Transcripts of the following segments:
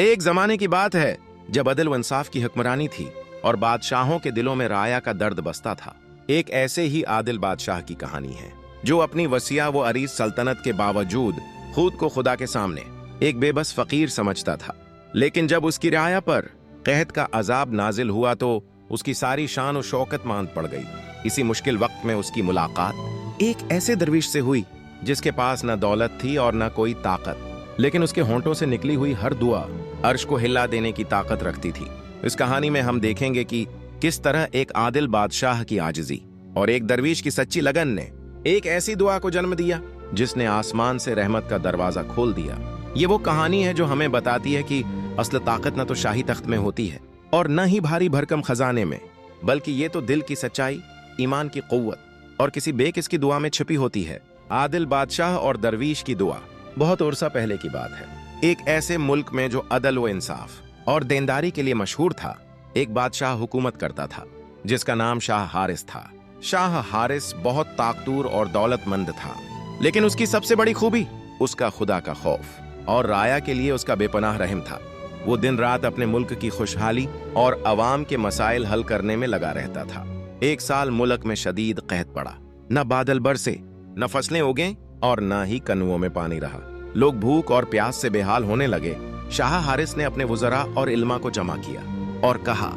एक जमाने की बात है जब अदल व इंसाफ की हुक्मरानी थी और बादशाहों के दिलों में राया का दर्द बसता था। एक ऐसे ही आदिल बादशाह की कहानी है जो अपनी वसिया व अरीज सल्तनत के बावजूद खुद को खुदा के सामने एक बेबस फकीर समझता था। लेकिन जब उसकी राया पर कहत का अजाब नाजिल हुआ तो उसकी सारी शान और शौकत मांद पड़ गई। इसी मुश्किल वक्त में उसकी मुलाकात एक ऐसे दरवीश से हुई जिसके पास न दौलत थी और न कोई ताकत, लेकिन उसके होंठों से निकली हुई हर दुआ अर्श को हिला देने की ताकत रखती थी। इस कहानी में हम देखेंगे कि किस तरह एक आदिल बादशाह की आजिजी और एक दरवीश की सच्ची लगन ने एक ऐसी दुआ को जन्म दिया जिसने आसमान से रहमत का दरवाजा खोल दिया। ये वो कहानी है जो हमें बताती है कि असल ताकत न तो शाही तख्त में होती है और न ही भारी भरकम खजाने में, बल्कि ये तो दिल की सच्चाई, ईमान की कुव्वत और किसी बेकिस की दुआ में छिपी होती है। आदिल बादशाह और दरवीश की दुआ बहुत अरसा पहले की बात है। एक ऐसे मुल्क में जो अदल व इंसाफ और देनदारी के लिए मशहूर था, एक बादशाह हुकूमत करता था जिसका नाम शाह हारिस था। शाह हारिस बहुत ताकतूर और दौलतमंद था, लेकिन उसकी सबसे बड़ी खूबी उसका खुदा का खौफ और राया के लिए उसका बेपनाह रहम था। वो दिन रात अपने मुल्क की खुशहाली और अवाम के मसाइल हल करने में लगा रहता था। एक साल मुल्क में शदीद कहत पड़ा, न बादल बरसे, न फसलें उगें और न ही कनुओं में पानी रहा। लोग भूख और प्यास से बेहाल होने लगे। शाह हारिस ने अपने वज़रा और इल्मा को जमा किया और कहा,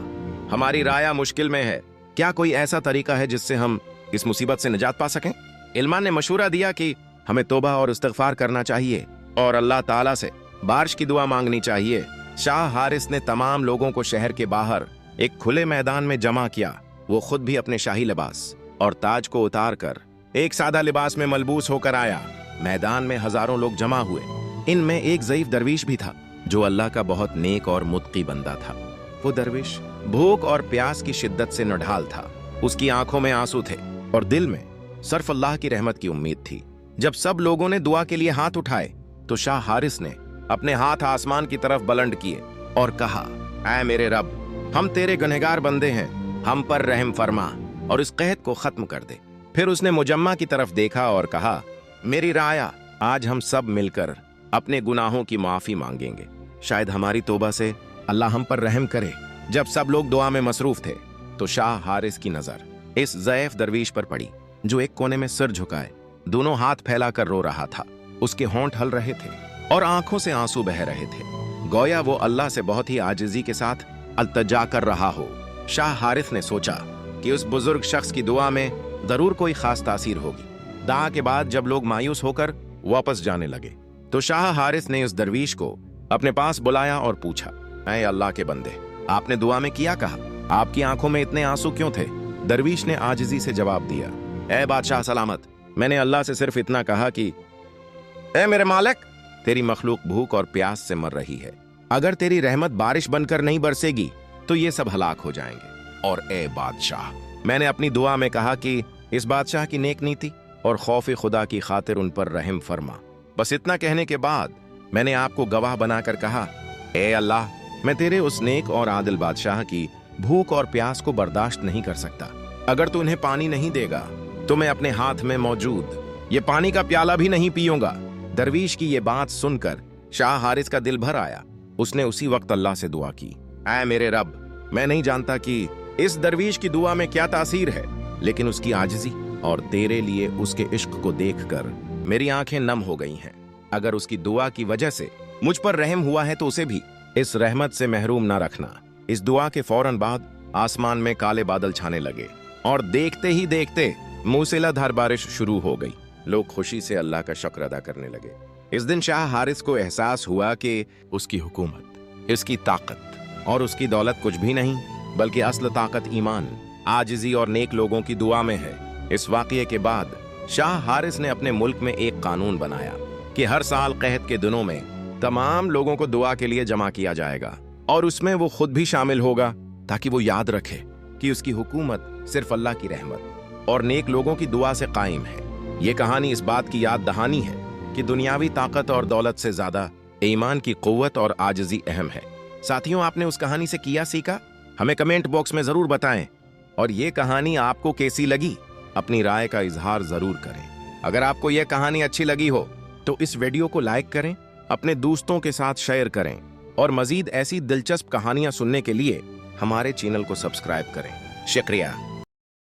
हमारी राया मुश्किल में है, क्या कोई ऐसा तरीका है जिससे हम इस मुसीबत से निजात पा सकें? इल्मा ने मशूरा दिया कि हमें तौबा और इस्तिग़फ़ार करना चाहिए और अल्लाह ताला से बारिश की दुआ मांगनी चाहिए। शाह हारिस ने तमाम लोगों को शहर के बाहर एक खुले मैदान में जमा किया। वो खुद भी अपने शाही लिबास और ताज को उतार कर एक सादा लिबास में मलबूस होकर आया। मैदान में हजारों लोग जमा हुए। इनमें एक ज़ईफ दरवीश भी था जो अल्लाह का बहुत नेक और मुत्की बंदा था। वो दरवीश भूख और प्यास की शिद्दत से नढाल था। उसकी आंखों में आंसू थे और दिल में सिर्फ अल्लाह की रहमत की उम्मीद थी। जब सब लोगों ने दुआ के लिए हाथ उठाए तो शाह हारिस ने अपने हाथ आसमान की तरफ बुलंद किए और कहा, ऐ मेरे रब, हम तेरे गुनहगार बंदे हैं, हम पर रहम फरमा और इस कहत को खत्म कर दे। फिर उसने मुजम्मा की तरफ देखा और कहा, मेरी राया, आज हम सब मिलकर अपने गुनाहों की माफी मांगेंगे। शायद हमारी तौबा से अल्लाह हम पर रहम करे। जब सब लोग दुआ में मसरूफ थे तो शाह हारिस की नजर इस ज़ईफ दरवीश पर पड़ी जो एक कोने में सिर झुकाए दोनों हाथ फैलाकर रो रहा था। उसके होंठ हल रहे थे और आंखों से आंसू बह रहे थे, गोया वो अल्लाह से बहुत ही आजिजी के साथ अल्तजा कर रहा हो। शाह हारिस ने सोचा कि उस बुजुर्ग शख्स की दुआ में जरूर कोई खास तासीर होगी। दुआ के बाद जब लोग मायूस होकर वापस जाने लगे तो शाह हारिस ने उस दरवीश को अपने पास बुलाया और पूछा, ऐ अल्लाह के बंदे, आपने दुआ में किया कहा? आपकी आंखों में इतने आंसू क्यों थे? दरवीश ने आजिजी से जवाब दिया, ऐ बादशाह सलामत, मैंने अल्लाह से सिर्फ इतना कहा कि ऐ मेरे मालिक, तेरी मखलूक भूख और प्यास से मर रही है। अगर तेरी रहमत बारिश बनकर नहीं बरसेगी तो ये सब हलाक हो जाएंगे। और ए बादशाह, मैंने अपनी दुआ में कहा कि इस बादशाह की नेक नीति और खौफ खुदा की खातिर उन पर रहम फरमा। बस इतना कहने के बाद मैंने आपको गवाह बनाकर कहा, ए अल्लाह, मैं तेरे उस नेक और आदिल बादशाह की भूख और प्यास को बर्दाश्त नहीं कर सकता। अगर तू उन्हें पानी नहीं देगा तो मैं अपने हाथ में मौजूद ये पानी का प्याला भी नहीं पीऊंगा। दरवीश की ये बात सुनकर शाह हारिस का दिल भर आया। उसने उसी वक्त अल्लाह से दुआ की, ऐ मेरे रब, मैं नहीं जानता कि इस दरवीश की दुआ में क्या तासीर है, लेकिन उसकी आजिजी और तेरे लिए उसके इश्क को देखकर मेरी आंखें नम हो गई हैं। अगर उसकी दुआ की वजह से मुझ पर रहम हुआ है तो उसे भी इस रहमत से महरूम ना रखना। इस दुआ के फौरन बाद आसमान में काले बादल छाने लगे और देखते ही देखते मूसलाधार बारिश शुरू हो गई। लोग खुशी से अल्लाह का शुक्र अदा करने लगे। इस दिन शाह हारिस को एहसास हुआ कि उसकी हुकूमत, इसकी ताकत और उसकी दौलत कुछ भी नहीं, बल्कि असल ताकत ईमान, आजिजी और नेक लोगों की दुआ में है। इस वाक़ये के बाद शाह हारिस ने अपने मुल्क में एक कानून बनाया कि हर साल कहत के दिनों में तमाम लोगों को दुआ के लिए जमा किया जाएगा और उसमें वो खुद भी शामिल होगा, ताकि वो याद रखे कि उसकी हुकूमत सिर्फ अल्लाह की रहमत और नेक लोगों की दुआ से कायम है। ये कहानी इस बात की याद दहानी है कि दुनियावी ताकत और दौलत से ज्यादा ईमान की कुव्वत और आजिजी अहम है। साथियों, आपने उस कहानी से किया सीखा? हमें कमेंट बॉक्स में जरूर बताएं। और ये कहानी आपको कैसी लगी, अपनी राय का इजहार जरूर करें। अगर आपको यह कहानी अच्छी लगी हो तो इस वीडियो को लाइक करें, अपने दोस्तों के साथ शेयर करें और मजीद ऐसी दिलचस्प कहानियां सुनने के लिए हमारे चैनल को सब्सक्राइब करें। शुक्रिया।